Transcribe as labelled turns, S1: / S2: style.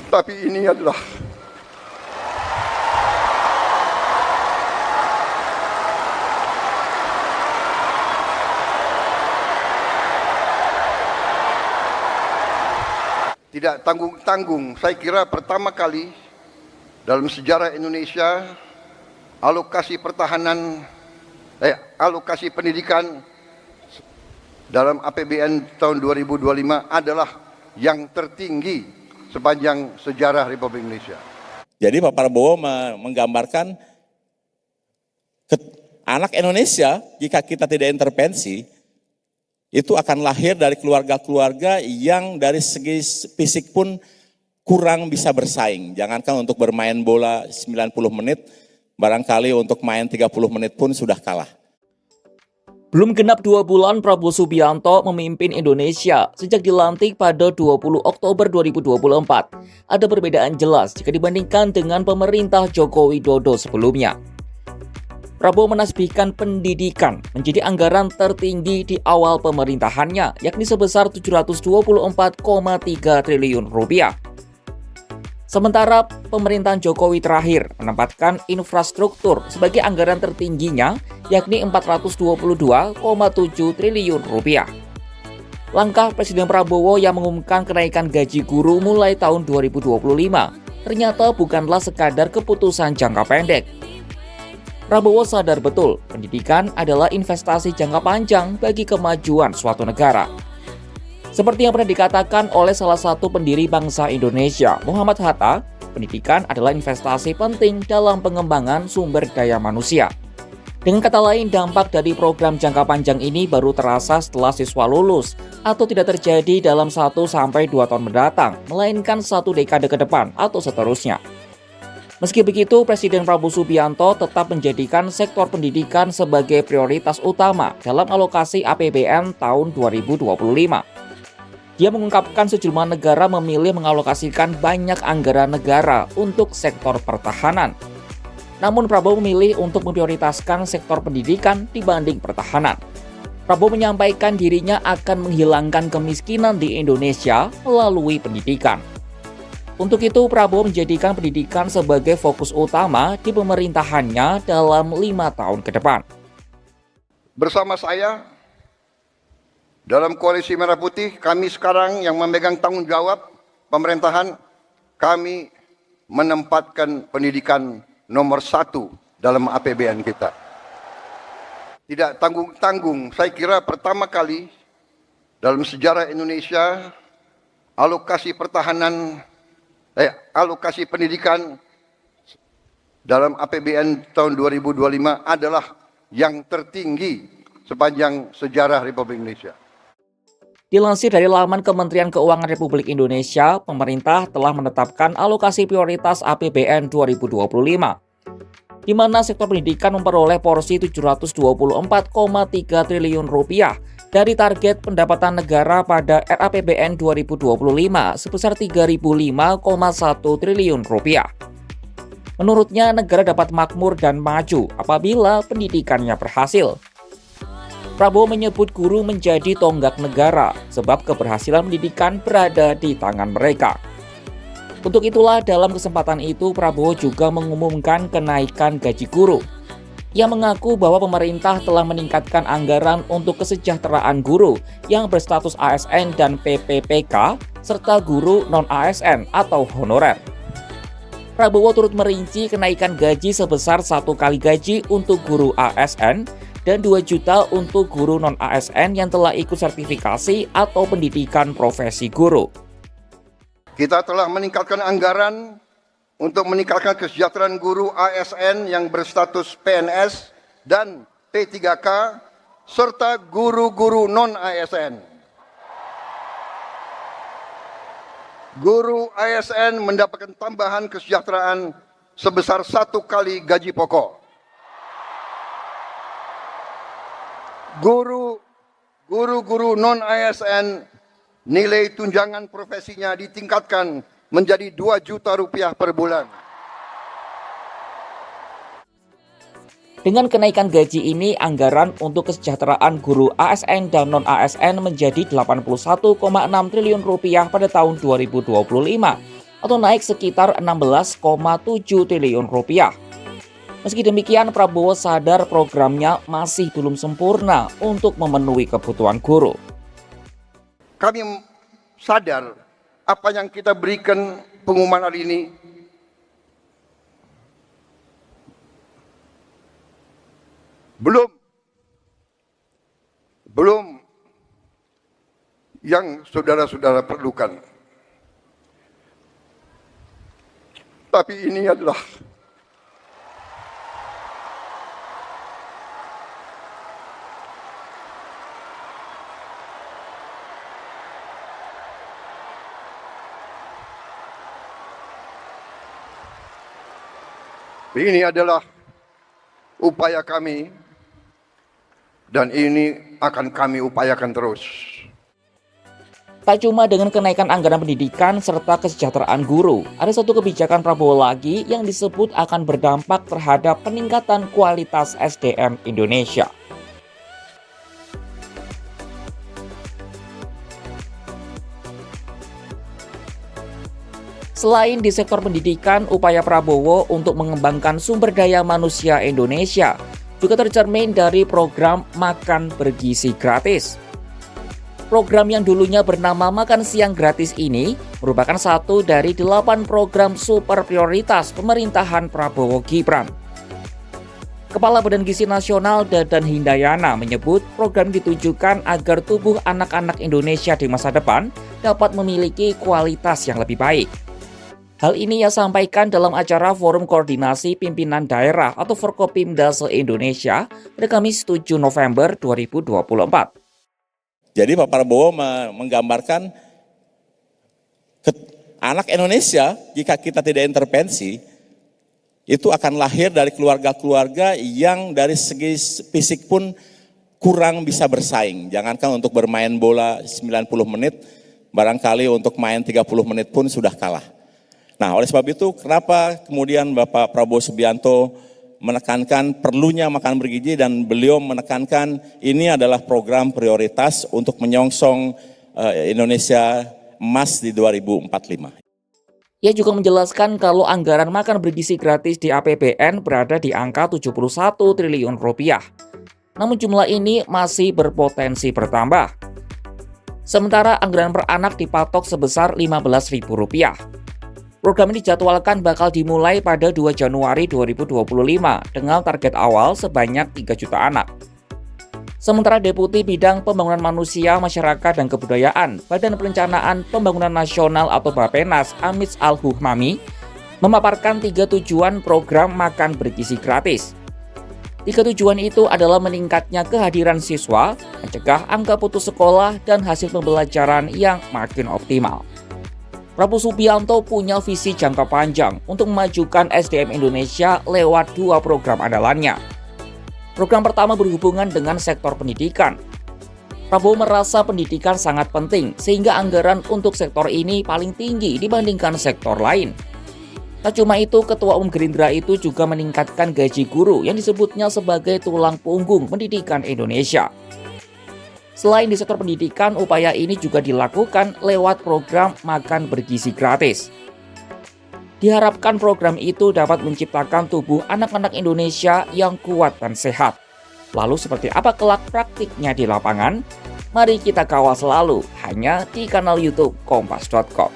S1: Tapi ini adalah tidak tanggung-tanggung. Saya kira pertama kali dalam sejarah Indonesia alokasi pendidikan dalam APBN tahun 2025 adalah yang tertinggi sepanjang sejarah Republik Indonesia.
S2: Jadi Pak Prabowo menggambarkan anak Indonesia jika kita tidak intervensi itu akan lahir dari keluarga-keluarga yang dari segi fisik pun kurang bisa bersaing. Jangankan untuk bermain bola 90 menit, barangkali untuk main 30 menit pun sudah kalah.
S3: Belum genap 2 bulan Prabowo Subianto memimpin Indonesia sejak dilantik pada 20 Oktober 2024. Ada perbedaan jelas jika dibandingkan dengan pemerintah Joko Widodo sebelumnya. Prabowo menasbihkan pendidikan menjadi anggaran tertinggi di awal pemerintahannya, yakni sebesar 724,3 triliun rupiah. Sementara pemerintahan Jokowi terakhir menempatkan infrastruktur sebagai anggaran tertingginya, yakni 422,7 triliun rupiah. Langkah Presiden Prabowo yang mengumumkan kenaikan gaji guru mulai tahun 2025 ternyata bukanlah sekadar keputusan jangka pendek. Prabowo sadar betul pendidikan adalah investasi jangka panjang bagi kemajuan suatu negara. Seperti yang pernah dikatakan oleh salah satu pendiri bangsa Indonesia, Muhammad Hatta, pendidikan adalah investasi penting dalam pengembangan sumber daya manusia. Dengan kata lain, dampak dari program jangka panjang ini baru terasa setelah siswa lulus atau tidak terjadi dalam 1-2 tahun mendatang, melainkan 1 dekade ke depan atau seterusnya. Meski begitu, Presiden Prabowo Subianto tetap menjadikan sektor pendidikan sebagai prioritas utama dalam alokasi APBN tahun 2025. Dia mengungkapkan sejumlah negara memilih mengalokasikan banyak anggaran negara untuk sektor pertahanan. Namun Prabowo memilih untuk memprioritaskan sektor pendidikan dibanding pertahanan. Prabowo menyampaikan dirinya akan menghilangkan kemiskinan di Indonesia melalui pendidikan. Untuk itu, Prabowo menjadikan pendidikan sebagai fokus utama di pemerintahannya dalam 5 tahun ke depan.
S1: Bersama saya, dalam Koalisi Merah Putih, kami sekarang yang memegang tanggung jawab pemerintahan, kami menempatkan pendidikan nomor 1 dalam APBN kita. Tidak tanggung-tanggung. Saya kira pertama kali dalam sejarah Indonesia, alokasi pendidikan dalam APBN tahun 2025 adalah yang tertinggi sepanjang sejarah Republik Indonesia.
S3: Dilansir dari laman Kementerian Keuangan Republik Indonesia, pemerintah telah menetapkan alokasi prioritas APBN 2025, di mana sektor pendidikan memperoleh porsi 724,3 triliun rupiah dari target pendapatan negara pada RAPBN 2025 sebesar 3.005,1 triliun rupiah. Menurutnya, negara dapat makmur dan maju apabila pendidikannya berhasil. Prabowo menyebut guru menjadi tonggak negara sebab keberhasilan pendidikan berada di tangan mereka. Untuk itulah dalam kesempatan itu Prabowo juga mengumumkan kenaikan gaji guru. Ia mengaku bahwa pemerintah telah meningkatkan anggaran untuk kesejahteraan guru yang berstatus ASN dan PPPK serta guru non-ASN atau honorer. Prabowo turut merinci kenaikan gaji sebesar 1 kali gaji untuk guru ASN dan 2 juta untuk guru non-ASN yang telah ikut sertifikasi atau pendidikan profesi guru.
S1: Kita telah meningkatkan anggaran untuk meningkatkan kesejahteraan guru ASN yang berstatus PNS dan P3K serta guru-guru non-ASN. Guru ASN mendapatkan tambahan kesejahteraan sebesar 1 kali gaji pokok. Guru-guru non-ASN nilai tunjangan profesinya ditingkatkan menjadi 2 juta rupiah per bulan.
S3: Dengan kenaikan gaji ini, anggaran untuk kesejahteraan guru ASN dan non-ASN menjadi 81,6 triliun rupiah pada tahun 2025 atau naik sekitar 16,7 triliun rupiah. Meski demikian, Prabowo sadar programnya masih belum sempurna untuk memenuhi kebutuhan guru.
S1: Kami sadar apa yang kita berikan pengumuman hari ini belum yang saudara-saudara perlukan. Tapi ini adalah upaya kami dan ini akan kami upayakan terus.
S3: Tak cuma dengan kenaikan anggaran pendidikan serta kesejahteraan guru, ada satu kebijakan Prabowo lagi yang disebut akan berdampak terhadap peningkatan kualitas SDM Indonesia. Selain di sektor pendidikan, upaya Prabowo untuk mengembangkan sumber daya manusia Indonesia juga tercermin dari program Makan Bergizi Gratis. Program yang dulunya bernama Makan Siang Gratis ini merupakan satu dari 8 program super prioritas pemerintahan Prabowo Gibran. Kepala Badan Gizi Nasional Dadan Hindayana menyebut program ditujukan agar tubuh anak-anak Indonesia di masa depan dapat memiliki kualitas yang lebih baik. Hal ini ia sampaikan dalam acara Forum Koordinasi Pimpinan Daerah atau Forkopimda se-Indonesia pada Kamis 7 November 2024.
S2: Jadi Pak Prabowo menggambarkan anak Indonesia jika kita tidak intervensi itu akan lahir dari keluarga-keluarga yang dari segi fisik pun kurang bisa bersaing. Jangankan untuk bermain bola 90 menit, barangkali untuk main 30 menit pun sudah kalah. Nah, oleh sebab itu kenapa kemudian Bapak Prabowo Subianto menekankan perlunya makan bergizi dan beliau menekankan ini adalah program prioritas untuk menyongsong Indonesia emas di 2045.
S3: Ia juga menjelaskan kalau anggaran makan bergizi gratis di APBN berada di angka 71 triliun rupiah. Namun jumlah ini masih berpotensi bertambah. Sementara anggaran per anak dipatok sebesar Rp15.000. Program ini dijadwalkan bakal dimulai pada 2 Januari 2025 dengan target awal sebanyak 3 juta anak. Sementara Deputi Bidang Pembangunan Manusia, Masyarakat, dan Kebudayaan Badan Perencanaan Pembangunan Nasional atau Bappenas Amitz Al-Huhmami memaparkan 3 tujuan program makan bergizi gratis. 3 tujuan itu adalah meningkatnya kehadiran siswa, mencegah angka putus sekolah, dan hasil pembelajaran yang makin optimal. Prabowo Subianto punya visi jangka panjang untuk memajukan SDM Indonesia lewat 2 program andalannya. Program pertama berhubungan dengan sektor pendidikan. Prabowo merasa pendidikan sangat penting sehingga anggaran untuk sektor ini paling tinggi dibandingkan sektor lain. Tak cuma itu, Ketua Umum Gerindra itu juga meningkatkan gaji guru yang disebutnya sebagai tulang punggung pendidikan Indonesia. Selain di sektor pendidikan, upaya ini juga dilakukan lewat program makan bergizi gratis. Diharapkan program itu dapat menciptakan tubuh anak-anak Indonesia yang kuat dan sehat. Lalu seperti apa kelak praktiknya di lapangan? Mari kita kawal selalu hanya di kanal YouTube Kompas.com.